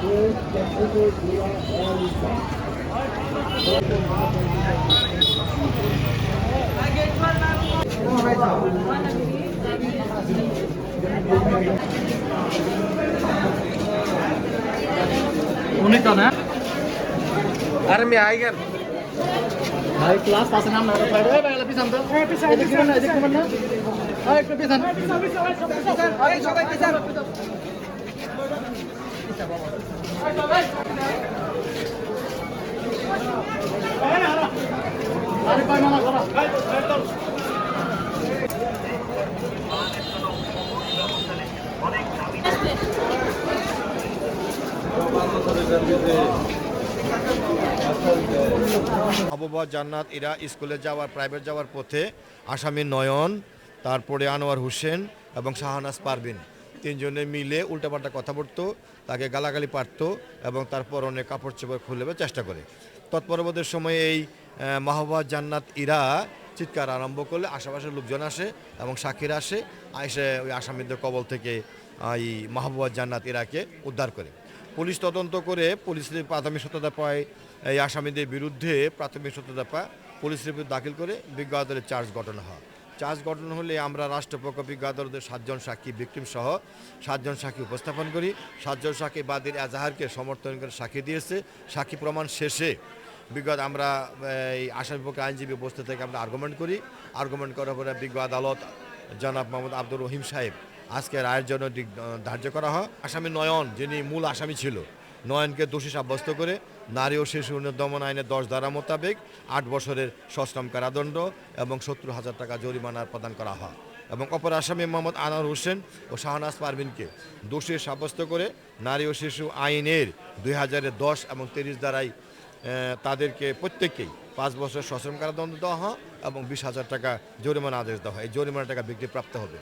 উনি তো না अरे मैं आई गया ভাই ক্লাস পাশে নাম না ফাইড হয় ভাই পিছন তো এদিকে না এদিকে না হয় একটু পিছন আরে সবাই পিছন আরে ভাই মামা করা মাহবুবা জান্নাত ইরা স্কুলে যাওয়ার প্রাইভেট যাওয়ার পথে আসামি নয়ন, তারপরে আনোয়ার হোসেন এবং শাহনাজ পারভিন তিনজনে মিলে উল্টাপাল্টা কথা বলতো, তাকে গালাগালি পারত এবং তারপর অনেক কাপড় চোপড় খুলে চেষ্টা করে। তৎপরবর্তী সময়ে এই মাহবুবা জান্নাত ইরা চিৎকার আরম্ভ করলে আশেপাশের লোকজন আসে এবং সাক্ষীরা আসে, এসে ওই আসামিদের কবল থেকে এই মাহবুবা জান্নাত ইরাকে উদ্ধার করে। পুলিশ তদন্ত করে পুলিশের প্রাথমিক সত্যতা পায় এই আসামিদের বিরুদ্ধে প্রাথমিক সত্যতা পায়, পুলিশ রিপোর্ট দাখিল করে বিজ্ঞ আদালতে চার্জ গঠন হয়। চার্জ গঠন হলে আমরা রাষ্ট্রপক্ষ বিজ্ঞ আদালতের 7 জন সাক্ষী ভিকটিম সহ 7 জন সাক্ষী উপস্থাপন করি। 7 জন সাক্ষী বাদীর এজাহারকে সমর্থন করে সাক্ষী দিয়েছে। সাক্ষী প্রমাণ শেষে বিজ্ঞ আমরা এই আসামিপক্ষে আইনজীবী উপস্থিত থেকে আমরা আর্গুমেন্ট করি। আর্গুমেন্ট করার পরে বিজ্ঞ আদালত জনাব মোহাম্মদ আব্দুর রহিম সাহেব আজকে রায়ের জন্য ধার্য করা হয়। আসামি নয়ন, যিনি মূল আসামি ছিল, নয়নকে দোষী সাব্যস্ত করে নারী ও শিশু দমন আইনের 10 ধারা মোতাবেক 8 বছরের সশ্রম কারাদণ্ড এবং 70,000 টাকা জরিমানার প্রদান করা হয় এবং অপর আসামি মোহাম্মদ আনোয়ার হোসেন ও শাহনাজ পারভিনকে দোষী সাব্যস্ত করে নারী ও শিশু আইনের 2010 এবং 30 ধারায় তাদেরকে প্রত্যেককেই 5 বছর সশ্রম কারাদণ্ড দেওয়া হয় এবং 20,000 টাকা জরিমানা আদেশ দেওয়া হয়। এই জরিমানা টাকা ব্যক্তি প্রাপ্ত হবে।